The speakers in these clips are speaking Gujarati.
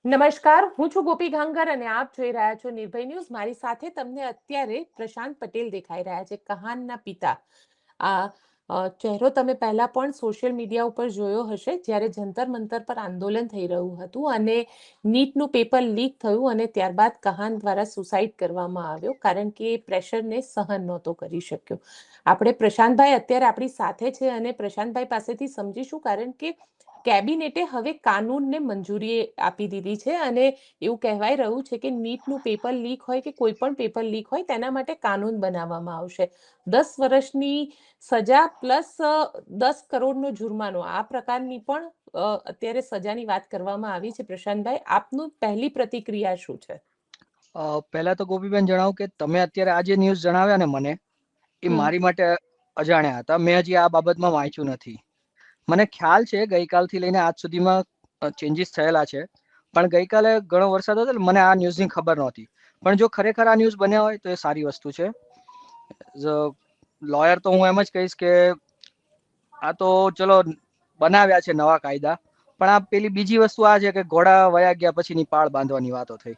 નમસ્કાર, હું છું ગોપી ગાંગર અને આપ જોઈ રહ્યા છો નિર્ભય ન્યૂઝ. મારી સાથે તમને અત્યારે પ્રશાંત પટેલ દેખાઈ રહ્યા છે, કહાનના પિતા. ચહેરો તમે પહેલા પણ સોશિયલ મીડિયા ઉપર જોયો હશે, જ્યારે જંતર મંતર પર આંદોલન થઈ રહ્યું હતું અને નીટનું પેપર લીક થયું અને ત્યારબાદ કહાન દ્વારા સુસાઇડ કરવામાં આવ્યો, કારણ કે એ પ્રેશરને સહન નહોતો કરી શક્યો. આપણે પ્રશાંતભાઈ અત્યારે આપણી સાથે છે અને પ્રશાંતભાઈ પાસેથી સમજીશું, કારણ કે કેબિનેટે હવે કાનૂનને મંજૂરી આપી દીધી છે અને એવું કહેવાય રહ્યું છે કે નીટનું પેપર લીક હોય કે કોઈ પણ પેપર લીક હોય તેના માટે કાનૂન બનાવવામાં આવશે. 10 વર્ષની સજા પ્લસ 10 કરોડનો જુર્માનો, આ પ્રકારની પણ અત્યારે સજાની વાત કરવામાં આવી છે. પ્રશાંતભાઈ, આપનું પહેલી પ્રતિક્રિયા શું છે? પહેલા તો ગોપીબેન જણાવું કે તમે અત્યારે આ જે ન્યૂઝ જણાવ્યા ને મને, એ મારી માટે અજાણ્યા હતા. મેં હજી આ બાબતમાં વાંચ્યું નથી. મને ખ્યાલ છે ગઈકાલથી લઈને આજ સુધીમાં ચેન્જીસ થયેલા છે, પણ ગઈકાલે ઘણો વરસાદ હતો, મને આ ન્યૂઝની ખબર નહોતી. પણ જો ખરેખર આ ન્યૂઝ બન્યા હોય તો એ સારી વસ્તુ છે. લોયર તો હું એમ જ કહીશ કે આ તો ચલો બનાવ્યા છે નવા કાયદા, પણ આ પેલી બીજી વસ્તુ આ છે કે ઘોડા વયા ગયા પછીની પાળ બાંધવાની વાતો થઈ.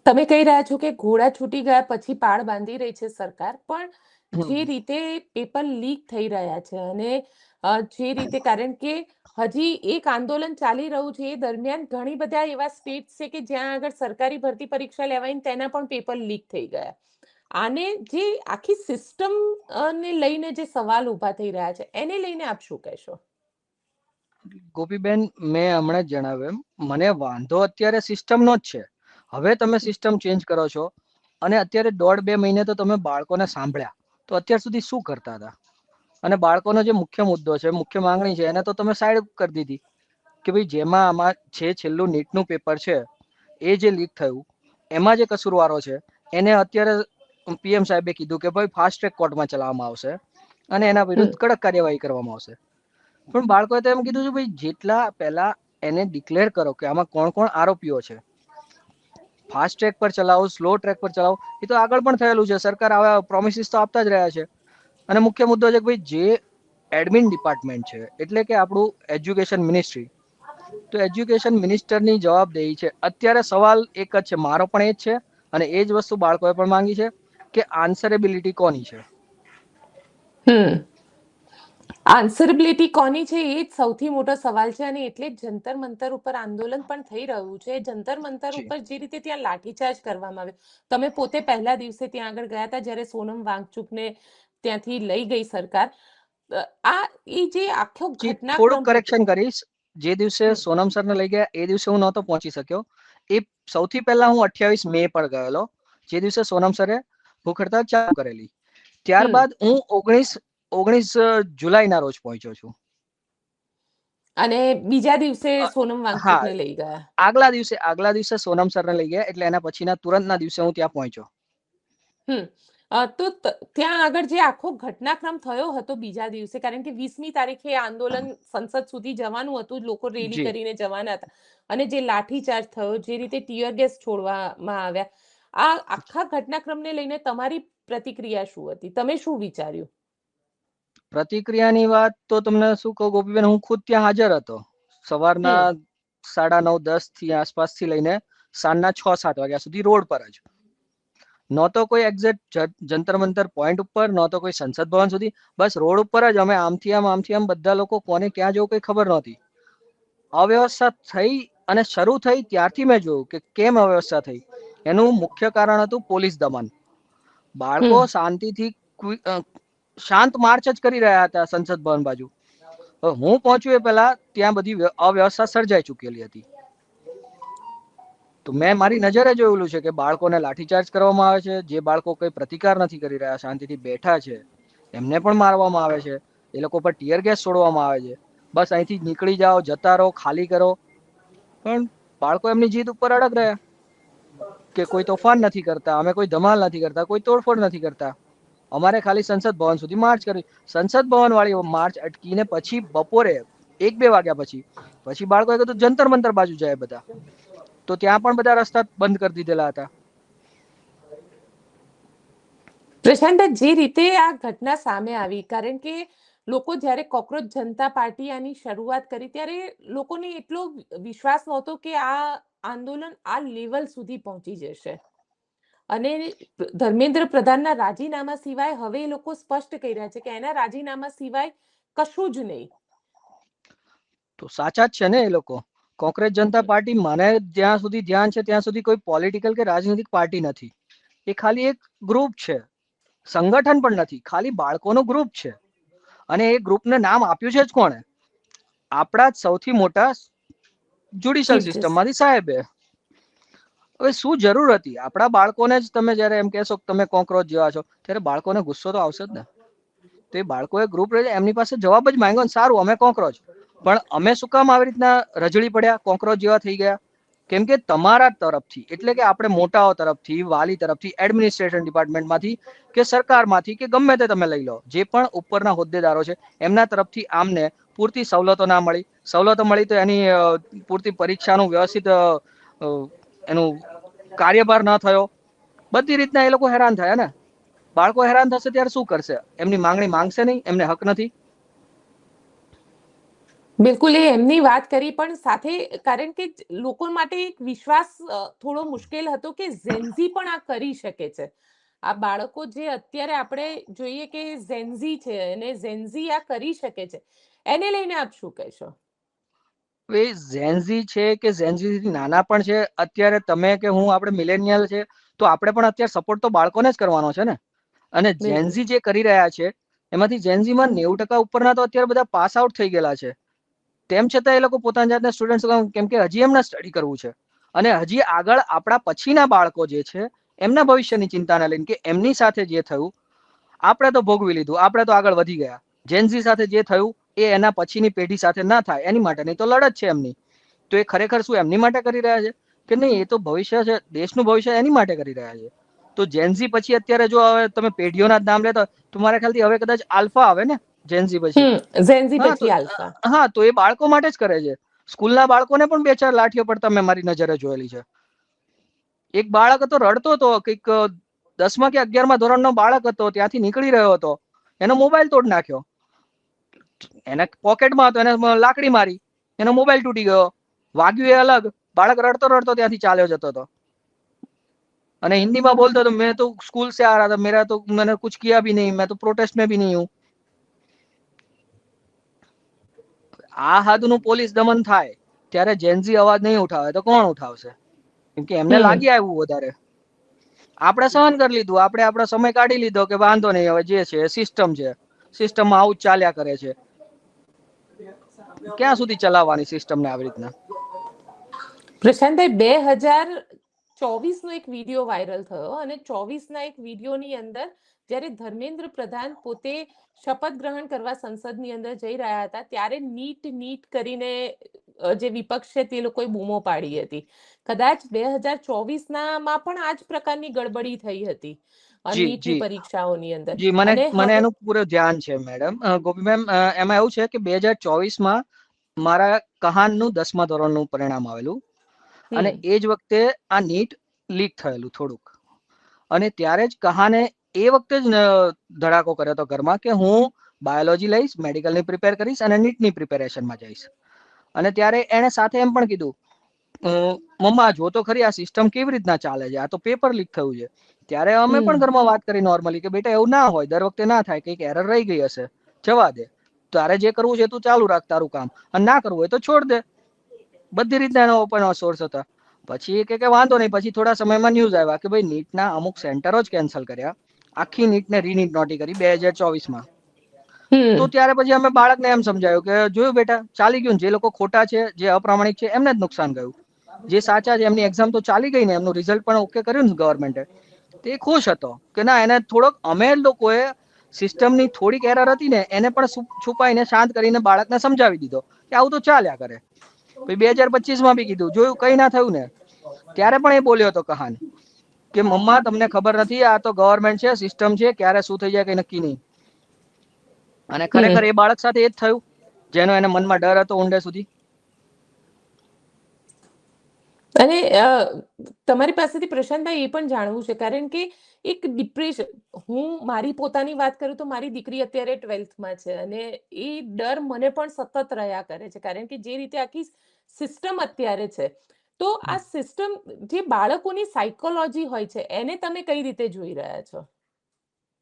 તમે કહી રહ્યા છો કે ઘોડા છૂટી ગયા પછી પાળ બાંધી રહી છે સરકાર, પણ જે રીતે પેપર લીક થઈ રહ્યા છે અને જે રીતે, કારણ કે હજી એક આંદોલન ચાલી રહ્યું છે, એ દરમિયાન ઘણી બધા એવા સ્ટેટ છે કે જ્યાં આગળ સરકારી ભરતી પરીક્ષા લેવાય તેના પણ પેપર લીક થઈ ગયા. આને જે આખી સિસ્ટમ ને લઈને જે સવાલ ઉભા થઈ રહ્યા છે, એને લઈને આપ શું કહેશો? ગોપીબેન, મેં હમણાં જ જણાવ્યું એમ, મને વાંધો અત્યારે સિસ્ટમનો જ છે. હવે તમે સિસ્ટમ ચેન્જ કરો છો અને અત્યારે 1.5-2 મહિને તો તમે બાળકોને સાંભળ્યા, તો અત્યાર સુધી શું કરતા હતા? અને બાળકોનો જે મુખ્ય મુદ્દો છે, મુખ્ય માંગણી છે, એને તો તમે સાઈડ કરી દીધી કે ભાઈ જેમાં આમાં છે છેલ્લું નીટનું પેપર છે, એ જે લીક થયું એમાં જે કસૂરવારો છે એને અત્યારે પીએમ સાહેબે કીધું કે ભાઈ ફાસ્ટ ટ્રેક કોર્ટમાં ચલાવવામાં આવશે અને એના વિરુદ્ધ કડક કાર્યવાહી કરવામાં આવશે. પણ બાળકોએ તો એમ કીધું છે ભાઈ જેટલા પહેલા એને ડિક્લેર કરો કે આમાં કોણ કોણ આરોપીઓ છે. ફાસ્ટ ટ્રેક પર ચલાવો, સ્લો ટ્રેક પર ચલાવો, એ તો આગળ પણ થયેલું છે. સરકાર આવા પ્રોમિસીસ તો આપતા જ રહ્યા છે. અને મુખ્ય મુદ્દો છે કે ભાઈ જે એડમિન ડિપાર્ટમેન્ટ છે, એટલે કે આપણું એજ્યુકેશન મિનિસ્ટ્રી, તો એજ્યુકેશન મિનિસ્ટરની જવાબદેહી છે. અત્યારે સવાલ એક જ છે, મારો પણ એ જ છે અને એ જ વસ્તુ બાળકોએ પણ માંગી છે કે આન્સરેબિલિટી કોની છે. આન્સરેબિલિટી કોની છે, એ જ સૌથી મોટો સવાલ છે અને એટલે જ જંતર મંતર ઉપર આંદોલન પણ થઈ રહ્યું છે. જંતર મંતર ઉપર જે રીતે ત્યાં લાઠીચાર્જ કરવામાં આવ્યો, તમે પોતે પહેલા દિવસે ત્યાં આગળ ગયા હતા જ્યારે સોનમ વાંગચુકને ત્યાંથી લઈ ગઈ સરકાર. આ એ જે આખો થોડુંક ઘટનાક્રમ હતો. કરેક્શન કરીશ. જે દિવસે સોનમ સરને લઈ ગયા એ દિવસે હું નહોતો પહોંચી શક્યો. એ સૌથી પહેલા હું 28 મે પર ગયેલો, જે દિવસે સોનમ સરે ભૂખ હડતાલ ચાલુ કરેલી. ત્યારબાદ હું 19 જુલાઈના રોજ પહોંચ્યો છું. અને બીજા દિવસે સોનમ હા, વાંગચુકને લઈ ગયા. આગલા દિવસે સોનમ સરને લઈ ગયા, એટલે એના પછીના તુરંતના દિવસે હું ત્યાં પહોંચ્યો. તો ત્યાં આગળ જે આખો ઘટનાક્રમ થયો હતો બીજા દિવસે, કારણ કે 20મી તારીખે આંદોલન સંસદ સુધી જવાનું હતું, લોકો રેલી જી કરીને જવાના હતા, અને જે લાઠીચાર્જ થયો, જે રીતે ટીયર ગેસ છોડવામાં આવ્યા, આ આખા ઘટનાક્રમને લઈને તમારી પ્રતિક્રિયા શું હતી? તમે શું વિચાર્યું? પ્રતિક્રિયાની વાત તો તમને શું કહું ગોપીબેન, હું ખુદ ત્યાં હાજર હતો. સવારના 9:30-10 થી આસપાસથી લઈને સાંજના 6-7 વાગ્યા સુધી રોડ પર જ. નહોતો કોઈ એક્ઝેક્ટ જંતર મંતર પોઈન્ટ ઉપર, નહોતો કોઈ સંસદ ભવન સુધી, બસ રોડ ઉપર જ. અમે આમથી આમ બધા લોકો કોને ક્યાં જવું કઈ ખબર નહોતી. અવ્યવસ્થા થઈ અને શરૂ થઈ ત્યારથી મેં જોયું કે કેમ અવ્યવસ્થા થઈ. એનું મુખ્ય કારણ હતું પોલીસ દમન. બાળકો શાંતિથી શાંત માર્ચ જ કરી રહ્યા હતા સંસદ ભવન બાજુ. હું પહોંચ્યું એ પહેલા ત્યાં બધી અવ્યવસ્થા સર્જાઈ ચૂકેલી હતી. તો મેં મારી નજરે જોયેલું છે કે બાળકોને લાઠીચાર્જ કરવામાં આવે છે. જે બાળકો કોઈ પ્રતિકાર નથી કરી રહ્યા, શાંતિથી બેઠા છે, એમને પણ મારવામાં આવે છે. એ લોકો પર ટીયર ગેસ છોડવામાં આવે છે. બસ અહીંથી નીકળી જાઓ, જતા રહો, ખાલી કરો. પણ બાળકો એમની જીદ ઉપર અડગ રહ્યા કે કોઈ તોફાન નથી કરતા, અમે કોઈ ધમાલ નથી કરતા, કોઈ તોડફોડ નથી કરતા. અમારે ખાલી સંસદ ભવન સુધી માર્ચ કરવી. સંસદ ભવન વાળી માર્ચ અટકીને પછી બપોરે 1-2 વાગ્યા પછી બાળકોએ કીધું જંતર મંતર બાજુ જાય બધા. તો ત્યાં પણ બધા રસ્તા બંધ કરી દીધેલા હતા. પ્રશાંત, જે રીતે આ ઘટના સામે આવી, કારણ કે લોકો જ્યારે કોકરોચ જનતા પાર્ટી આની શરૂઆત કરી ત્યારે લોકોને એટલો વિશ્વાસ નહોતો કે આ આંદોલન આ લેવલ સુધી પહોંચી જશે. અને ધર્મેન્દ્ર પ્રધાનના રાજીનામા સિવાય હવે એ લોકો સ્પષ્ટ કહી રહ્યા છે કે એના રાજીનામા સિવાય કશું જ નહીં. તો સાચા જ છે ને એ લોકો. કોંગ્રેસ જનતા પાર્ટી મને જ્યાં સુધી ધ્યાન છે ત્યાં સુધી કોઈ પોલિટિકલ કે રાજનૈતિક પાર્ટી નથી. એ ખાલી એક ગ્રુપ છે, સંગઠન પણ નથી, ખાલી બાળકોનું ગ્રુપ છે. અને એ ગ્રુપને નામ આપ્યું છે જ કોણે? આપણા જ સૌથી મોટા જ્યુડિશિયલ સિસ્ટમમાંથી સાહેબે. હવે શું જરૂર હતી? આપણા બાળકોને જ તમે જયારે એમ કહેશો કે તમે કોકરોચ જેવા છો, ત્યારે બાળકોને ગુસ્સો તો આવશે જ ને. તો એ બાળકોએ ગ્રુપ રહે એમની પાસે જવાબ જ માંગ્યો, સારું અમે કોકરોચ, પણ અમે શું કામ આવી રીતના રજળી પડ્યા, કોકરોચ જેવા થઈ ગયા? કેમ કે તમારા તરફથી, એટલે કે આપણે મોટાઓ તરફથી, વાલી તરફથી, એડમિનિસ્ટ્રેશન ડિપાર્ટમેન્ટમાંથી કે સરકારમાંથી કે ગમે તે તમે લઈ લો, જે પણ ઉપરના હોદ્દેદારો છે એમના તરફથી આમને પૂરતી સવલતો ના મળી. સવલતો મળી તો એની પૂરતી પરીક્ષાનું વ્યવસ્થિત એનું કાર્યભાર ન થયો. બધી રીતના એ લોકો હેરાન થયા ને. બાળકો હેરાન થશે ત્યારે શું કરશે? એમની માંગણી માંગશે નહીં? એમને હક નથી? બિલકુલ, એ એમની વાત કરી, પણ સાથે કારણ કે લોકો માટે એક વિશ્વાસ થોડો મુશ્કેલ હતો કે ઝેન્ઝી પણ આ કરી શકે છે. આ બાળકો જે અત્યારે આપણે જોઈએ કે ઝેન્ઝી છે અને ઝેન્ઝી આ કરી શકે છે, એને લઈને આપ શું કહેશો? એ ઝેન્ઝી છે કે ઝેન્ઝી નાના પણ છે, અત્યારે તમે કે હું આપણે મિલેનિયલ છે, તો આપણે પણ અત્યારે સપોર્ટ તો બાળકોને જ કરવાનો છે ને. અને ઝેન્ઝી જે કરી રહ્યા છે એમાંથી ઝેન્ઝીમાં 90% ઉપરના તો અત્યારે બધા પાસ આઉટ થઈ ગયેલા છે. તેમ છતાં એ લોકો પોતાની જાતના સ્ટુડન્ટ, કેમ કે હજી એમને સ્ટડી કરવું છે અને હજી આગળ આપણા પછીના બાળકો જે છે એમના ભવિષ્યની ચિંતાને લઈને કે એમની સાથે જે થયું આપણે તો ભોગવી લીધું, આપણે તો આગળ વધી ગયા. જેનઝી સાથે જે થયું એ એના પછીની પેઢી સાથે ના થાય એની માટેની તો લડત છે એમની. તો એ ખરેખર શું એમની માટે કરી રહ્યા છે કે નહીં? એ તો ભવિષ્ય છે, દેશનું ભવિષ્ય એની માટે કરી રહ્યા છે. તો જેનઝી પછી અત્યારે જો હવે તમે પેઢીઓના જ નામ લેતા તો મારા ખ્યાલથી હવે કદાચ આલ્ફા આવે ને જેનઝી પછી. ઝેન્ઝી હા તો પછી આલ્ફા. હા તો એ બાળકો માટે જ કરે છે. સ્કૂલના બાળકોને પણ 2-4 લાઠીઓ પડતા મેં મારી નજરે જોયેલી છે. એક બાળક હતો રડતો હતો, કંઈક 10મા કે 11મા ધોરણનો બાળક હતો, ત્યાંથી નીકળી રહ્યો હતો, એનો મોબાઈલ તોડ નાખ્યો. એને પોકેટમાં હતો, એને લાકડી મારી, એનો મોબાઈલ તૂટી ગયો. વાગ્યું એ અલગ, બાળક રડતો રડતો ત્યાંથી ચાલ્યો જતો હતો અને હિન્દીમાં બોલતો હતો, મેં તો સ્કૂલ से आ रहा था, मेरा तो मैंने कुछ किया भी नहीं, मैं तो प्रोटेस्ट में भी नहीं हूँ. આ હદનું પોલીસ દમન થાય ત્યારે જેનઝી અવાજ નહીં ઉઠાવે તો કોણ ઉઠાવશે? કેમ કે એમને લાગી આવ્યું વધારે. આપણે સહન કરી લીધું, આપણે આપણો સમય કાઢી લીધો કે વાંધો નહીં, હવે જે છે સિસ્ટમ છે, સિસ્ટમમાં આવું જ ચાલ્યા કરે છે. ક્યાં સુધી ચલાવવાની સિસ્ટમને આવી રીતના? પ્રશાંતભાઈ, 2024નો એક વિડીયો વાયરલ થયો અને 24ના એક વિડીયોની અંદર જ્યારે ધર્મેન્દ્ર પ્રધાન પોતે શપથ ગ્રહણ કરવા સંસદની અંદર જઈ રહ્યા હતા ત્યારે નીટ કરીને જે વિપક્ષ છે તે લોકોએ બૂમો પાડી હતી. કદાચ 2024માં પણ આ જ પ્રકારની ગડબડી થઈ હતી જી નીટની જી પરીક્ષાઓની અંદર. જી, મને અને મને હવે એનું પૂરું ધ્યાન છે મેડમ. ગોપી મેમ, એમાં એવું છે કે 2024માં મારા કહાનનું 10મા ધોરણનું પરિણામ આવેલું અને એ જ વખતે આ નીટ લીક થયેલું થોડુંક. અને ત્યારે જ કહાને એ વખતે જ ધડાકો કર્યો હતો ઘરમાં કે હું બાયોલોજી લઈશ, મેડિકલની પ્રિપેર કરીશ અને નીટની પ્રિપેરેશનમાં જઈશ. અને ત્યારે એણે સાથે એમ પણ કીધું, મમ્મા જો તો ખરી આ સિસ્ટમ કેવી રીતના ચાલે છે, આ તો પેપર લીક થયું છે. ત્યારે અમે પણ ઘરમાં વાત કરી નોર્મલી કે બેટા એવું ના હોય, દર વખતે ના થાય, કંઈક એરર રહી ગઈ હશે, જવા દે, તારે જે કરવું છે તું ચાલુ રાખ તારું કામ, અને ના કરવું હોય તો છોડ દે. બધી રીતના એનો ઓપન સોર્સ હતા. પછી એ કે વાંધો નહીં, પછી થોડા સમયમાં ન્યૂઝ આવ્યા કે ભાઈ નીટના અમુક સેન્ટરો જ કેન્સલ કર્યા, આખી નીટને રીનીટ નોટી કરી 2024માં. તો ત્યારે પછી અમે બાળકને એમ સમજાયું કે જોયું બેટા, ચાલી ગયું, જે લોકો ખોટા છે, જે અપ્રામાણિક છે એમને જ નુકસાન ગયું. જે સાચા છે એમની એક્ઝામ તો ચાલી ગઈ ને, એમનું રિઝલ્ટ પણ ઓકે કર્યું ને ગવર્મેન્ટે, તે ખુશ હતો કે ના, એને થોડોક અમે લોકોએ સિસ્ટમની થોડીક એરર હતી ને એને પણ છુપાઈને શાંત કરીને બાળકને સમજાવી દીધો કે આવું તો ચાલ્યા કરે. પછી 2025માં બી કીધું, જોયું કઈ ના થયું ને, ત્યારે પણ એ બોલ્યો હતો કહાન કે મમ્મા તમને ખબર નથી, આ તો ગવર્મેન્ટ છે, સિસ્ટમ છે, ક્યારે શું થઈ જાય કઈ નક્કી નહીં. અને ખરેખર એ બાળક સાથે એ જ થયું જેનો એને મનમાં ડર હતો ઊંડે સુધી. અને તમારી પાસેથી પ્રશાંતભાઈ એ પણ જાણવું છે, કારણ કે એક ડિપ્રેશન, હું મારી પોતાની વાત કરું તો મારી દીકરી અત્યારે 12th છે અને એ ડર મને પણ સતત રહ્યા કરે છે, કારણ કે જે રીતે આખી સિસ્ટમ અત્યારે છે, તો આ સિસ્ટમ જે બાળકોની સાયકોલોજી હોય છે એને તમે કઈ રીતે જોઈ રહ્યા છો?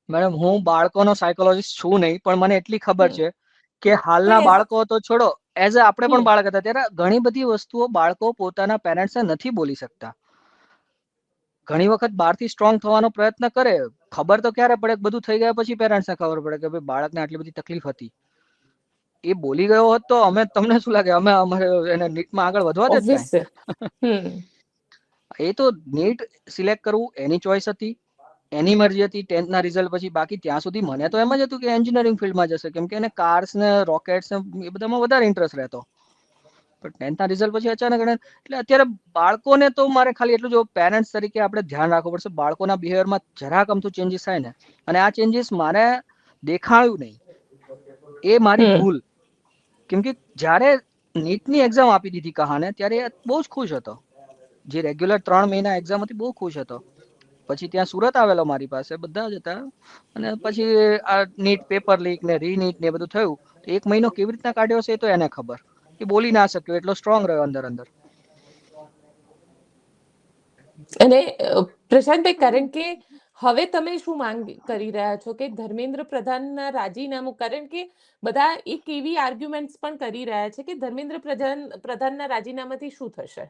મેડમ, હું બાળકોનો સાયકોલોજીસ્ટ છું નહીં, પણ મને એટલી ખબર છે કે હાલના પણ બાળકો તો છોડો, એઝ અ આપણે પણ હમ બાળક હતા ત્યારે ઘણી બધી વસ્તુઓ બાળકો પોતાના પેરેન્ટ્સને નથી બોલી શકતા. ઘણી વખત બહારથી સ્ટ્રોંગ થવાનો પ્રયત્ન કરે, ખબર તો ક્યારે પડે, બધું થઈ ગયા પછી પેરેન્ટ્સને ખબર પડે કે ભાઈ બાળકને આટલી બધી તકલીફ હતી. એ બોલી ગયો હોત તો અમે, તમને શું લાગે અમે અમારે એને નીટમાં આગળ વધવા દેત ઓબ્વિયસ છે. કાંઈ? એ તો નીટ સિલેક્ટ કરવું એની ચોઈસ હતી, એની મરજી હતી 10th ના રિઝલ્ટ પછી. બાકી ત્યાં સુધી મને તો એમ જ હતું કે એન્જિનિયરિંગ ફિલ્ડમાં જશે, કેમ કે એને કાર્સ ને રોકેટ્સ ને એ બધામાં વધારે ઇન્ટરેસ્ટ રહેતો. પણ 10th ના રિઝલ્ટ પછી અચાનક એટલે અત્યારે બાળકોને તો મારે ખાલી એટલું જ પેરેન્ટ્સ તરીકે આપણે ધ્યાન રાખવું પડશે, બાળકોના બિહેવિયરમાં જરાક અમથું ચેન્જીસ થાય ને, અને આ ચેન્જીસ મારે દેખાયું નહીં, એ મારી ભૂલ. કેમ કે જ્યારે નીટની એક્ઝામ આપી દીધી કહાને, ત્યારે એ બહુ જ ખુશ હતો. જે રેગ્યુલર 3 મહિના એક્ઝામ હતી, બહુ ખુશ હતો. પછી ત્યાં સુરત આવેલો મારી પાસે, બધા જ હતા. અને પછી આ નીટ પેપર લીક ને રીનીટ ને બધું થયું. 1 મહિનો કેવી રીતના કાઢ્યો હશે એ તો એને ખબર. એ બોલી ના શક્યો, એટલો સ્ટ્રોંગ રહ્યો અંદર અંદર. અને પ્રશાંતભાઈ, કારણ કે હવે તમે શું માંગ કરી રહ્યા છો કે ધર્મેન્દ્ર પ્રધાનના રાજીનામું, કારણ કે બધા એક એવી આર્ગ્યુમેન્ટ્સ પણ કરી રહ્યા છે કે ધર્મેન્દ્ર પ્રધાનના રાજીનામાથી શું થશે?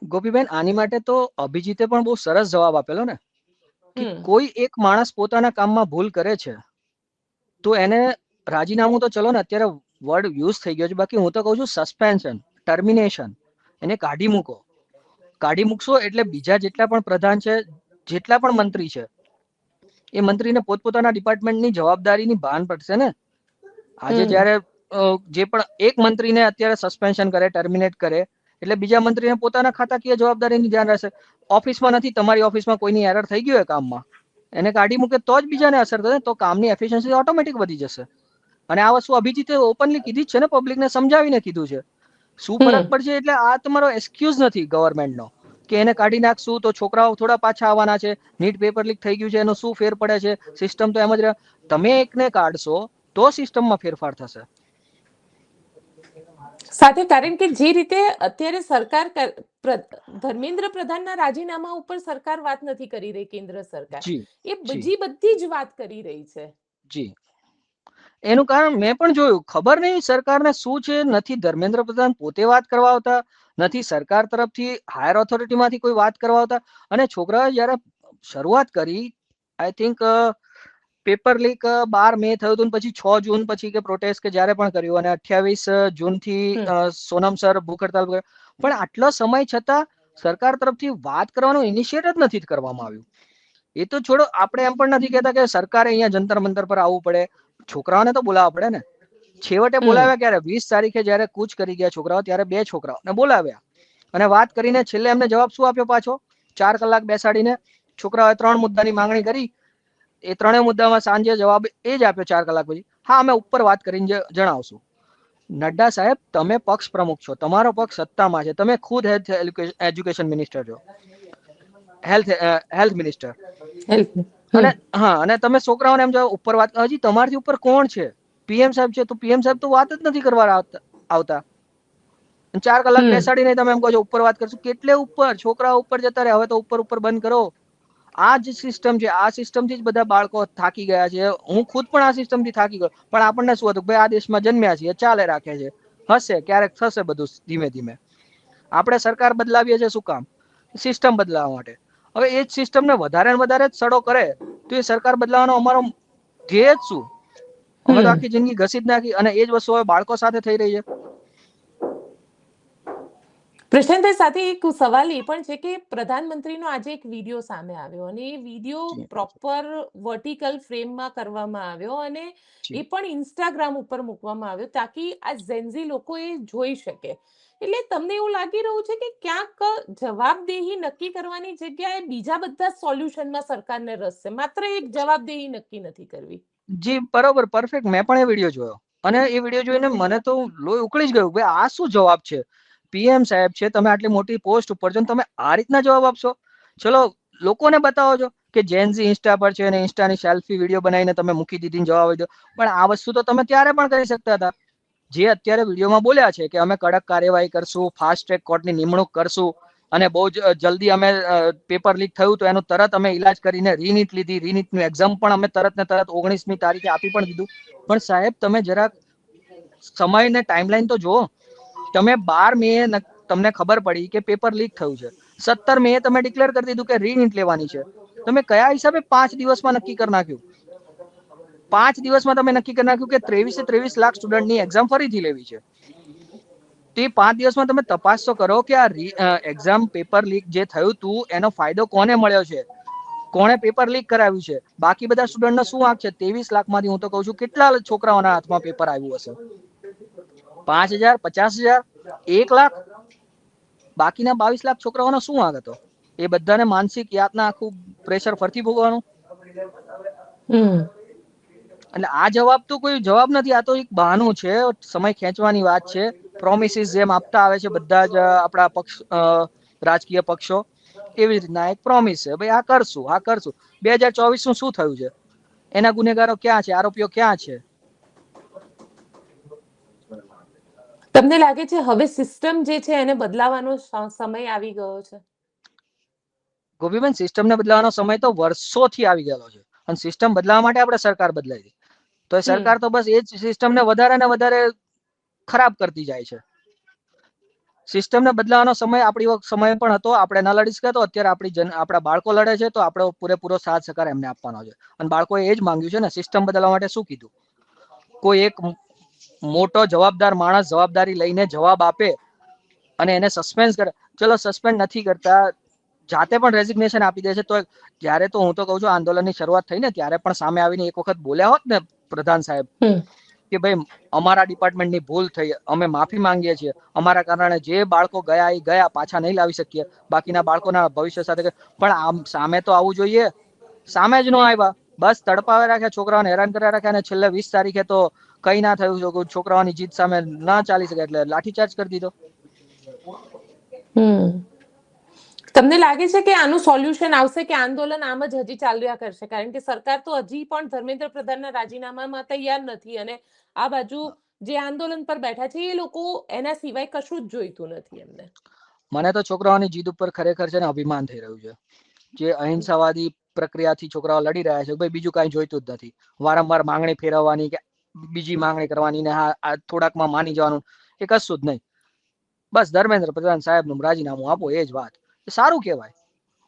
ગોપીબેન, આની માટે તો અભિજીતે પણ બહુ સરસ જવાબ આપેલો ને, કે કોઈ એક માણસ પોતાના કામમાં ભૂલ કરે છે તો એને રાજીનામું તો ચલો ને, અત્યારે વર્ડ યુઝ થઈ ગયો છે, બાકી હું તો કહું છું સસ્પેન્શન, ટર્મિનેશન, એને કાઢી મૂકો. કાઢી મૂકશો એટલે બીજા જેટલા પણ પ્રધાન છે, જેટલા પણ મંત્રી છે, એ મંત્રીને પોતપોતાના ડિપાર્ટમેન્ટની જવાબદારીની ભાન પડશે ને. આજે જ્યારે જે પણ એક મંત્રીને અત્યારે સસ્પેન્શન કરે, ટર્મિનેટ કરે, એટલે બીજા મંત્રીને પોતાના ખાતાકીય જવાબદારીની ધ્યાન રહેશે. ઓફિસમાં નથી, તમારી ઓફિસમાં કોઈની એરર થઈ ગઈ હોય કામમાં, એને કાઢી મૂકે તો જ બીજાને અસર થશે, તો કામની એફિશિયન્સી ઓટોમેટિક વધી જશે. અને આ વસ્તુ અભિજીતે ઓપનલી કીધી જ છે ને, પબ્લિકને સમજાવીને કીધું છે. શું ફરક પડશે? એટલે આ તમારો એક્સક્યુઝ નથી ગવર્મેન્ટનો કે એને કાઢી નાખશું તો છોકરાઓ થોડા પાછા આવવાના છે, નીટ પેપર લીક થઈ ગયું છે, એનો શું ફેર પડે છે, સિસ્ટમ તો એમ જ રહે. તમે એકને કાઢશો તો સિસ્ટમમાં ફેરફાર થશે. સાથે, કારણ કે જે રીતે અત્યારે સરકાર ધર્મેન્દ્ર પ્રધાનના રાજીનામા ઉપર સરકાર વાત નથી કરી રહી, કેન્દ્ર સરકાર જી એ જી બીજી બધી જ વાત કરી રહી છે. જી, એનું કારણ મેં પણ જોયું. ખબર નહીં સરકારને શું છે, નથી ધર્મેન્દ્ર પ્રધાન પોતે વાત કરવા આવતા, નથી સરકાર તરફથી હાયર ઓથોરિટીમાંથી કોઈ વાત કરવા આવતા. અને છોકરાઓએ જ્યારે શરૂઆત કરી, આઈ થિંક પેપર લીક 12 મે થયું હતું, પછી 6 જૂન પછી કે પ્રોટેસ્ટ કે જ્યારે પણ કર્યું, અને 28 જૂનથી સોનમ સર ભૂખ હડતાલ પર. પણ આટલો સમય છતાં સરકાર તરફથી વાત કરવાનો ઇનિશિયેટ જ નથી કરવામાં આવ્યું. એ તો છોડો, આપણે એમ પણ નથી કહેતા કે સરકારે અહીંયા જંતર મંતર પર આવવું પડે, છોકરાઓને તો બોલાવવા પડે ને. છેવટે બોલાવ્યા ક્યારે? 20 તારીખે જ્યારે કૂચ કરી ગયા છોકરાઓ, ત્યારે 2 છોકરાઓને બોલાવ્યા અને વાત કરીને છેલ્લે એમને જવાબ શું આપ્યો પાછો? 4 કલાક બેસાડીને છોકરાઓએ 3 મુદ્દાની માંગણી કરી. એ 3 મુદ્દામાં સાંજે જવાબ એ જ આપ્યો 4 કલાક પછી, હા અમે ઉપર વાત કરીને જણાવશું. નડ્ડા સાહેબ, તમે પક્ષ પ્રમુખ છો, તમારો પક્ષ સત્તામાં છે, તમે ખુદ એજ્યુકેશન મિનિસ્ટર છો, હેલ્થ મિનિસ્ટર. અને હા, અને તમે છોકરાઓને એમ જાવ ઉપર વાત, હજી તમારથી ઉપર કોણ છે? પીએમ સાહેબ છે. તો પીએમ સાહેબ તો વાત જ નથી કરવા આવતા. 4 કલાક બેસાડીને તમે એમ કહો છો ઉપર વાત કરશું. કેટલે ઉપર? છોકરા ઉપર જતા રહે. હવે તો ઉપર ઉપર બંધ કરો. આ જ સિસ્ટમ છે. આ સિસ્ટમથી જ બધા બાળકો થાકી ગયા છે. હું ખુદ પણ આ સિસ્ટમથી થાકી ગયો. પણ આપણને શું હતું, ભાઈ આ દેશમાં જન્મ્યા છીએ, ચાલે રાખે છે, હશે ક્યારેક થશે બધું ધીમે ધીમે. આપણે સરકાર બદલાવીએ છીએ શું કામ? સિસ્ટમ બદલાવવા માટે. હવે એ જ સિસ્ટમને વધારે ને વધારે સડો કરે તો એ સરકાર બદલાવાનો અમારો ધ્યેય જ શું? અમે તો આખી જિંદગી ઘસી જ નાખી, અને એ જ વસ્તુ હવે બાળકો સાથે થઈ રહી છે. પ્રશાંતભાઈ, સાથે એક સવાલ એ પણ છે કે પ્રધાનમંત્રીનો આજે એક વિડીયો સામે આવ્યો, અને એ વિડીયો પ્રોપર વર્ટિકલ ફ્રેમમાં કરવામાં આવ્યો, અને એ પણ ઇન્સ્ટાગ્રામ ઉપર મૂકવામાં આવ્યો તાકી આ ઝેન્ઝી લોકો એ જોઈ શકે. એટલે તમને એવું લાગી રહ્યું છે કે ક્યાંક જવાબદેહી નક્કી કરવાની જગ્યાએ બીજા બધા સોલ્યુશનમાં સરકારને રસ છે, માત્ર એક જવાબદેહી નક્કી નથી કરવી? જી બરોબર, પરફેક્ટ. મેં પણ એ વિડીયો જોયો, અને એ વિડીયો જોઈને મને તો લોહી ઉકળી જ ગયું. ભાઈ આ શું જવાબ છે? પીએમ સાહેબ છે, તમે આટલી મોટી પોસ્ટ ઉપર છો, તમે આ રીતના જવાબ આપશો? ચલો લોકોને બતાવો છો કે જેનઝી ઇન્સ્ટા પર છે અને ઇન્સ્ટાની સેલ્ફી વિડીયો બનાવીને તમે મૂકી દીધી જવાબ દો, પણ આ વસ્તુ તો તમે ત્યારે પણ કરી શકતા હતા. જે અત્યારે વિડીયોમાં બોલ્યા છે કે અમે કડક કાર્યવાહી કરશું, ફાસ્ટ ટ્રેક કોર્ટની નિમણૂક કરશું અને બહુ જલ્દી અમે પેપર લીક થયું તો એનું તરત અમે ઇલાજ કરીને રીનીટ લીધી, રીનીટનું એક્ઝામ પણ અમે તરત ને તરત 19મી તારીખે આપી પણ દીધું. પણ સાહેબ તમે જરાક સમય ને ટાઈમલાઈન તો જુઓ. તમે 12 મે તમને ખબર પડી કે પેપર લીક થયું છે, 17 મે તમે ડિક્લેર કરી દીધું કે રીનીટ લેવાની છે. તમે કયા હિસાબે 5 દિવસમાં નક્કી કરી નાખ્યું? 5 દિવસમાં તમે નક્કી કરી નાખ્યું કે 23 લાખ સ્ટુડન્ટની એક્ઝામ ફરીથી લેવી છે. તે 5 દિવસમાં તમે તપાસ તો કરો કે આ એક્ઝામ પેપર લીક જે થયું હતું એનો ફાયદો કોને મળ્યો છે, કોણે પેપર લીક કરાવ્યું છે. બાકી બધા સ્ટુડન્ટનો શું વાંક છે? 23 લાખમાંથી હું તો કહું છું કેટલા છોકરાઓના હાથમાં પેપર આવ્યું હશે? 5,000, 50,000, 1 લાખ? બાકીના 22 લાખ છોકરાઓનો શું વાંક હતો? એ બધાને માનસિક યાતના આખું પ્રેશર ફરતી ભોગવાનું. એટલે આ જવાબ તો કોઈ જવાબ નથી, આ તો એક બહાનું છે, સમય ખેંચવાની વાત છે. પ્રોમિસીસ જેમ આપતા આવે છે બધા જ આપણા પક્ષ રાજકીય પક્ષો, એવી રીતના એક પ્રોમિસ છે, ભાઈ આ કરશું, આ કરશું. 2024 નું શું થયું છે? એના ગુનેગારો ક્યાં છે? આરોપીઓ ક્યાં છે? તમને લાગે છે હવે સિસ્ટમ જે છે એને બદલાવાનો સમય આવી ગયો છે? ગોપીબેન, સિસ્ટમને બદલાવાનો સમય તો વર્ષોથી આવી ગયેલો છે, અને સિસ્ટમ બદલાવા માટે આપણે સરકાર બદલાઈ. તો એ સરકાર તો બસ એ જ સિસ્ટમને વધારે ને વધારે ખરાબ કરતી જાય છે. સિસ્ટમને બદલાવાનો સમય આપણી સમય પણ હતો, આપણે ન લડી શક્યા. તો અત્યારે આપણા બાળકો લડે છે તો આપણે પૂરેપૂરો સાથ સહકાર એમને આપવાનો છે. અને બાળકોએ એ જ માંગ્યું છે ને. સિસ્ટમ બદલવા માટે શું કીધું? કોઈ એક મોટો જવાબદાર માણસ જવાબદારી લઈને જવાબ આપે અને એને સસ્પેન્ડ કરે. ચલો સસ્પેન્ડ નથી કરતા, જાતે પણ રેઝિગ્નેશન આપી દે છે. તો જ્યારે તો હું તો કહું છું આંદોલનની શરૂઆત થઈ ને ત્યારે પણ સામે આવીને એક વખત બોલ્યા હોત ને પ્રધાન સાહેબ કે ભાઈ અમારા ડિપાર્ટમેન્ટની ભૂલ થઈ, અમે માફી માંગીએ છીએ, અમારા કારણે જે બાળકો ગયા એ ગયા, પાછા નહીં લાવી શકીએ, બાકીના બાળકોના ભવિષ્ય સાથે. પણ આમ સામે તો આવવું જોઈએ, સામે જ ન આવ્યા. બસ તડપાવે રાખ્યા, છોકરાઓને હેરાન કર્યા રાખ્યા, અને છેલ્લે 20 તારીખે તો કઈ ના થયું, છોકરાઓની જીત સામે ના ચાલી શકે એટલે લાઠીચાર્જ કરી દીધો. તમને લાગે છે કે આનું સોલ્યુશન આવશે કે આંદોલન આમ જ હજી ચાલ્યા કરશે? કારણ કે સરકાર તો હજી પણ ધર્મેન્દ્ર પ્રધાનના રાજીનામામાં તૈયાર નથી, અને આ બાજુ જે આંદોલન પર બેઠા છે એ લોકો એના સિવાય કશું જ જોઈતું નથી એમને. મને તો છોકરાઓની જીદ ઉપર ખરેખર છે ને અભિમાન થઈ રહ્યું છે. જે અહિંસાવાદી પ્રક્રિયાથી છોકરાઓ લડી રહ્યા છે, ભાઈ બીજું કાંઈ જોઈતું જ નથી. વારંવાર માંગણી ફેરવવાની કે બીજી માંગણી કરવાની ને આ થોડાકમાં માની જવાનું, એ કશું જ નહીં. બસ ધર્મેન્દ્ર પ્રધાન સાહેબનું રાજીનામું આપો, એ જ વાત. સારું કહેવાય.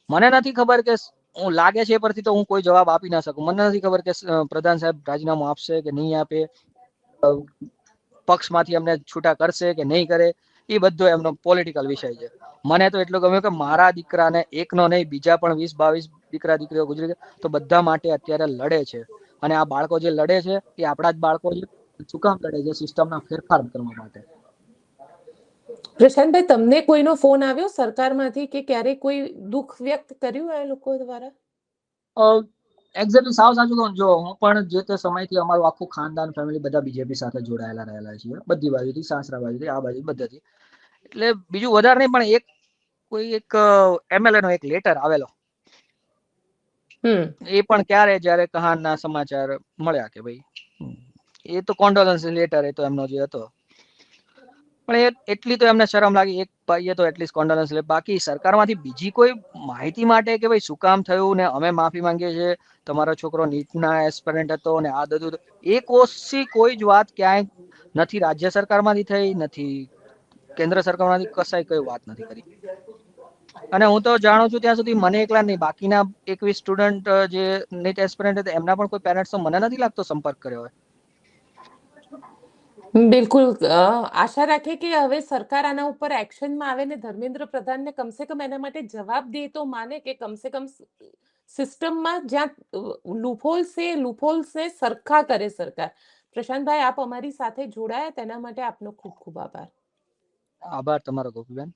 મને નથી ખબર કે હું લાગે છે એ પરથી તો હું કોઈ જવાબ આપી ના શકું. મને નથી ખબર કે પ્રધાન સાહેબ રાજીનામું આપશે કે નહીં આપે, પક્ષમાંથી અમને છૂટા કરશે કે નહીં કરે, એ બધો એમનો પોલિટિકલ વિષય છે. મને તો એટલું ગમ્યું કે મારા દીકરાને એકનો નહીં, બીજા પણ 20-22 દીકરા દીકરીઓ ગુજરી ગયા તો બધા માટે અત્યારે લડે છે. અને આ બાળકો જે લડે છે એ આપણા જ બાળકો છે. શું કામ લડે છે? સિસ્ટમના ફેરફાર કરવા માટે. પ્રશાંતભાઈ, તમને કોઈનો ફોન આવ્યો સરકારમાંથી કે ક્યારે કોઈ દુઃખ વ્યક્ત કર્યું આ લોકો દ્વારા? એક્ઝેક્ટલી સાવ સાચું કહું, જો હું પણ જે તે સમયથી અમારું આખું ખાનદાન ફેમિલી બધા બીજેપી સાથે જોડાયેલા રહેલા છીએ, બધી બાજુથી, સાસરા બાજુથી, આ બાજુ બધાથી. એટલે બીજું વધારે નહીં, પણ એક MLA નો એક લેટર આવેલો. એ પણ ક્યારે, જ્યારે કહાનના સમાચાર મળ્યા કે ભાઈ એ તો કોન્ડોલન્સ લેટર, એ તો એમનો જે હતો. પણ એટલી તો એમને શરમ લાગી, એક ભાઈએ તો એટલીસ્ટ કોન્ડોલન્સ લે. બાકી સરકારમાંથી બીજી કોઈ માહિતી માટે કે ભાઈ શું કામ થયું ને અમે માફી માંગીએ છીએ, તમારો છોકરો નીટના એસ્પિરન્ટ હતો ને આ બધું, એક ઓછી કોઈ જ વાત ક્યાંય નથી રાજ્ય સરકારમાંથી થઈ, નથી કેન્દ્ર સરકારમાંથી, કશાય કોઈ વાત નથી કરી. અને હું તો જાણું છું ત્યાં સુધી મને એકલા નહીં, બાકીના 21 સ્ટુડન્ટ જે નીટ એસ્પિરન્ટ હતા એમના પણ કોઈ પેરેન્ટ્સ તો મને નથી લાગતો સંપર્ક કર્યો હોય. બિલકુલ. આશા રાખે કે હવે સરકાર આના ઉપર એક્શનમાં આવે ને ધર્મેન્દ્ર પ્રધાનને કમસે કમ એના માટે જવાબ દે, તો માને કે કમસે કમ સિસ્ટમમાં જ્યાં લૂપહોલ્સને સરખા કરે સરકાર. પ્રશાંતભાઈ, આપ અમારી સાથે જોડાયા તેના માટે આપનો ખૂબ ખૂબ આભાર. આભાર તમારો ગોપીબેન.